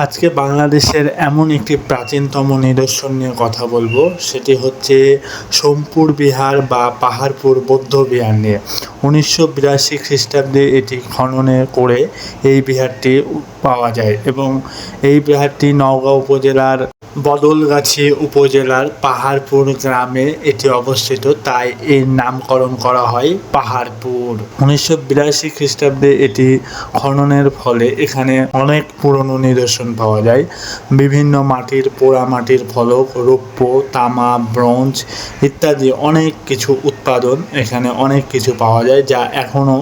আজকে বাংলাদেশের এমন একটি প্রাচীনতম নিদর্শন নিয়ে কথা বলবো, সেটি হচ্ছে সোমপুর বিহার বা পাহাড়পুর বৌদ্ধ বিহার নিয়ে। 1982 খ্রিস্টাব্দে এটি খননে করে এই বিহারটি পাওয়া যায় এবং এই বিহারটি নওগাঁ উপজেলার বদলগাছি উপজেলার পাহাড়পুর গ্রামে এটি অবস্থিত, তাই এর নামকরণ করা হয় পাহাড়পুর। 1982 খ্রিস্টাব্দে এটি খননের ফলে এখানে অনেক পুরনো নিদর্শন পাওয়া যায়। বিভিন্ন মাটির পোড়া মাটির ফলক, রৌপ্য, তামা, ব্রোঞ্জ ইত্যাদি অনেক কিছু উৎপাদন এখানে অনেক কিছু পাওয়া যায়, যা এখনও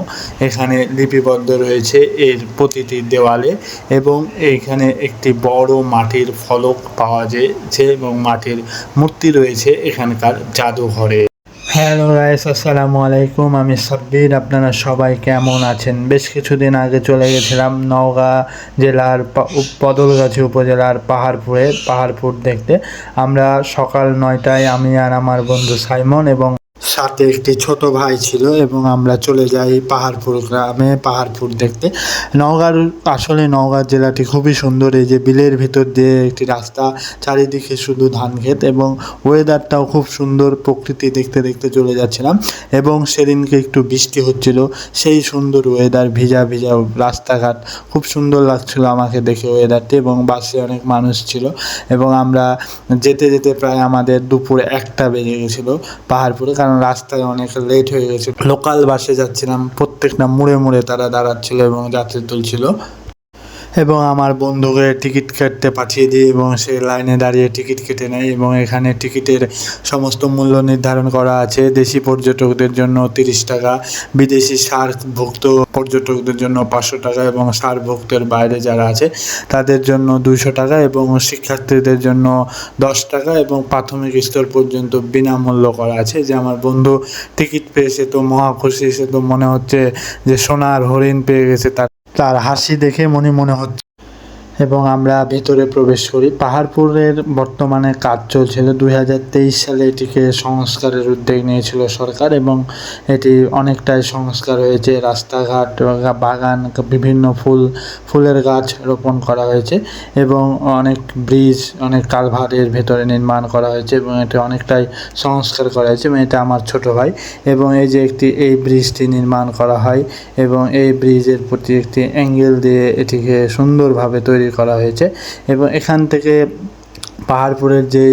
এখানে লিপিবদ্ধ রয়েছে এর প্রতিটি দেওয়ালে। এবং এইখানে একটি বড় মাটির ফলক পাওয়া যাচ্ছে এবং মাটির মূর্তি রয়েছে এখানকার জাদুঘরে। হ্যালো গাইস, আসসালামু আলাইকুম। আমি সাব্বির। আপনারা সবাই কেমন আছেন? বেশ কিছুদিন আগে চলে গেছিলাম নওগাঁ জেলার বদলগাছি উপজেলার পাহাড়পুর দেখতে। আমরা সকাল 9টায়, আমি আর আমার বন্ধু সাইমন এবং সাথে একটি ছোট ভাই ছিল, এবং আমরা চলে যাই পাহাড়পুর গ্রামে পাহাড়পুর দেখতে। নওগাঁ জেলাটি খুবই সুন্দর। এই যে বিলের ভিতর দিয়ে একটি রাস্তা, চারিদিকে শুধু ধান ক্ষেত, এবং ওয়েদারটাও খুব সুন্দর। প্রকৃতি দেখতে দেখতে চলে যাচ্ছিলাম, এবং সেদিনকে একটু বৃষ্টি হচ্ছিল। সেই সুন্দর ওয়েদার, ভিজা ভিজা রাস্তাঘাট, খুব সুন্দর লাগছিল আমাকে দেখে ওয়েদারটি। এবং বাসে অনেক মানুষ ছিল, এবং আমরা যেতে যেতে প্রায় আমাদের দুপুর 1টা বেজে গেছিলো পাহাড়পুরে, কারণ রাস্তায় অনেক লেট হয়ে গেছে। লোকাল বাসে যাচ্ছিলাম, প্রত্যেকটা মোড়ে মোড়ে তারা দাঁড়াচ্ছিল এবং যাত্রী তুলছিল। এবং আমার বন্ধুকে টিকিট কাটতে পাঠিয়ে দিই, এবং সে লাইনে দাঁড়িয়ে টিকিট কেটে নেয়। এবং এখানে টিকিটের সমস্ত মূল্য নির্ধারণ করা আছে। দেশি পর্যটকদের জন্য 30 টাকা, বিদেশি সার্কভুক্ত পর্যটকদের জন্য 500 টাকা, এবং সার্কভুক্তের বাইরে যারা আছে তাদের জন্য 200 টাকা, এবং শিক্ষার্থীদের জন্য 10 টাকা, এবং প্রাথমিক স্তর পর্যন্ত বিনামূল্য করা আছে। যে আমার বন্ধু টিকিট পেয়েছে তো মহা খুশি, সে তো মনে হচ্ছে যে সোনার হরিণ পেয়ে গেছে। তার হাসি দেখে মনে হচ্ছে। এবং আমরা ভেতরে প্রবেশ করি। পাহাড়পুরের বর্তমানে কাজ চলছিল। 2023 সালে এটিকে সংস্কারের উদ্যোগ নিয়েছিল সরকার, এবং এটি অনেকটাই সংস্কার হয়েছে। রাস্তাঘাট, বাগান, বিভিন্ন ফুলের গাছ রোপণ করা হয়েছে, এবং অনেক ব্রিজ, অনেক কালভার্টের ভেতরে নির্মাণ করা হয়েছে, এবং এটি অনেকটাই সংস্কার করা হয়েছে। এবং এটা আমার ছোট ভাই। এবং এই যে এই ব্রিজটি নির্মাণ করা হয়, এবং এই ব্রিজের প্রতি একটি অ্যাঙ্গেল দিয়ে এটিকে সুন্দরভাবে তৈরি করা হয়েছে। এবং এখান থেকে পাহাড়পুরের যে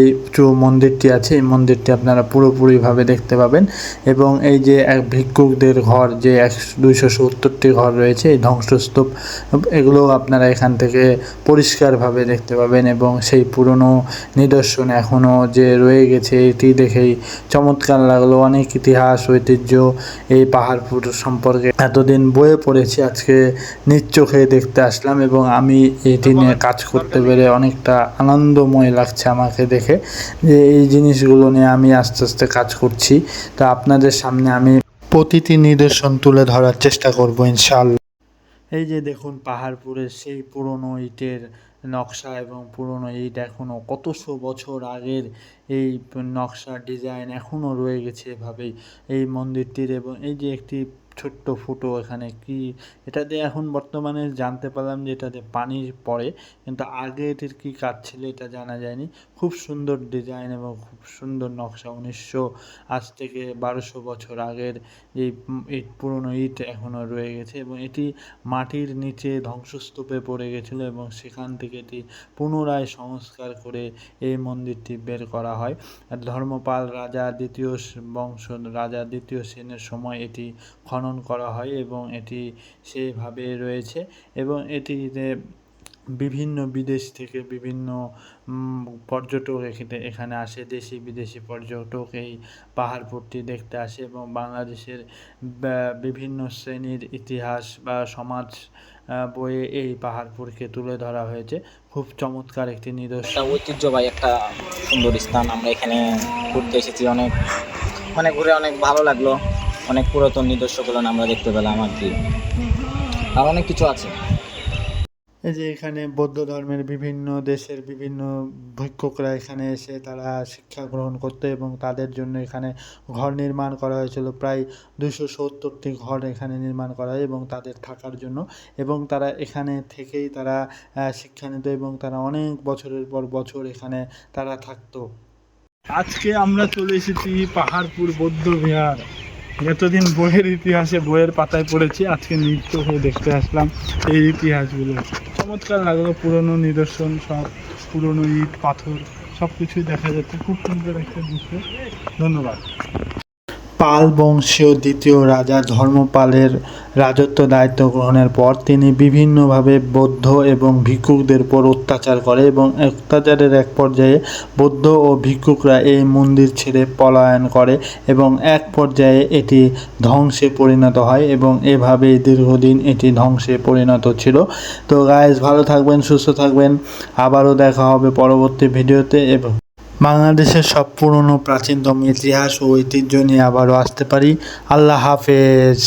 মন্দিরটি আছে, এই মন্দিরটি আপনারা পুরোপুরিভাবে দেখতে পাবেন। এবং এই যে এক ভিক্ষুকদের ঘর, যে 270টি ঘর রয়েছে, এই ধ্বংসস্তূপ, এগুলো আপনারা এখান থেকে পরিষ্কারভাবে দেখতে পাবেন। এবং সেই পুরনো নিদর্শন এখনও যে রয়ে গেছে, এটি দেখেই চমৎকার লাগলো। অনেক ইতিহাস, ঐতিহ্য এই পাহাড়পুর সম্পর্কে এতদিন বইয়ে পড়েছি, আজকে নিজ চোখে দেখতে আসলাম, এবং আমি এটি নিয়ে কাজ করতে পেরে অনেকটা আনন্দময় লাগছে আমাকে দেখে, যে এই জিনিসগুলো নিয়ে আমি আস্তে আস্তে কাজ করছি। তো আপনাদের সামনে আমি প্রতিটি নিদর্শন তুলে ধরার চেষ্টা করব ইনশাআল্লাহ। এই যে দেখুন পাহাড়পুরের সেই পুরনো ইটের নকশা, এবং পুরনো ইট এখনও কতশো বছর আগের এই নকশা, ডিজাইন এখনও রয়ে গেছে এভাবেই এই মন্দিরটির। এবং এই যে একটি ছোট্ট ফুটো এখানে কি, এটা দিয়ে এখন বর্তমানে জানতে পারলাম যে এটাতে পানি পড়ে, কিন্তু আগে এটির কী কাজ ছিল এটা জানা যায়নি। খুব সুন্দর ডিজাইন এবং খুব সুন্দর নকশা। আজ থেকে 1200 বছর আগের এই পুরনো ইট এখনও রয়ে গেছে, এবং এটি মাটির নিচে ধ্বংসস্তূপে পড়ে গেছিলো, এবং সেখান থেকে এটি পুনরায় সংস্কার করে এই মন্দিরটি বের করা হয়। ধর্মপাল রাজা দ্বিতীয় সেনের সময় এটি খনন করা হয়, এবং এটি সেভাবে রয়েছে। এবং এটিতে বিভিন্ন বিদেশ থেকে বিভিন্ন পর্যটক এখানে আসে। দেশি বিদেশি পর্যটক এই পাহাড়পুরটি দেখতে আসে, এবং বাংলাদেশের বিভিন্ন শ্রেণীর ইতিহাস বা সমাজ বইয়ে এই পাহাড়পুরকে তুলে ধরা হয়েছে। খুব চমৎকার একটি নিদর্শন, ঐতিহ্যবাহী একটা সুন্দর স্থান। আমরা এখানে ঘুরতে এসেছি, ঘুরে অনেক ভালো লাগলো। অনেক পুরাতন নিদর্শনগুলো আমরা দেখতে পেলাম আর কি, আর অনেক কিছু আছে। এই যে এখানে বৌদ্ধ ধর্মের বিভিন্ন দেশের বিভিন্ন ভিক্ষুকরা এখানে এসে তারা শিক্ষা গ্রহণ করতো এবং তাদের জন্য এখানে ঘর নির্মাণ করা হয়েছিল। প্রায় 270টি ঘর এখানে নির্মাণ করা হয় এবং তাদের থাকার জন্য, এবং তারা এখানে থেকেই তারা শিক্ষা নিত এবং তারা অনেক বছরের পর বছর এখানে তারা থাকতো। আজকে আমরা চলে এসেছি পাহাড়পুর বৌদ্ধ বিহার। এতদিন বইয়ের ইতিহাসে বইয়ের পাতায় পড়েছি, আজকে নৃত্য হয়ে দেখতে আসলাম এই ইতিহাসগুলো। চমৎকার লাগলো, পুরনো নিদর্শন, সব পুরনো ইট পাথর সব কিছুই দেখা যাচ্ছে, খুব সুন্দর একটা দৃশ্য। ধন্যবাদ। পাল বংশীয় দ্বিতীয় রাজা ধর্মপালের রাজত্ব দায়িত্ব গ্রহণের পর তিনি বিভিন্নভাবে বৌদ্ধ এবং ভিক্ষুকদের উপর অত্যাচার করে এবং অত্যাচারের এক পর্যায়ে বৌদ্ধ ও ভিক্ষুকরা এই মন্দির ছেড়ে পলায়ন করে এবং এক পর্যায়ে এটি ধ্বংসে পরিণত হয় এবং এভাবেই দীর্ঘদিন এটি ধ্বংসে পরিণত ছিল। তো গাইস, ভালো থাকবেন, সুস্থ থাকবেন, আবারও দেখা হবে পরবর্তী ভিডিওতে এবং বাংলাদেশের সব পুরনো প্রাচীনতম ইতিহাস ও ঐতিহ্য নিয়ে আবারও আসতে পারি। আল্লাহ হাফেজ।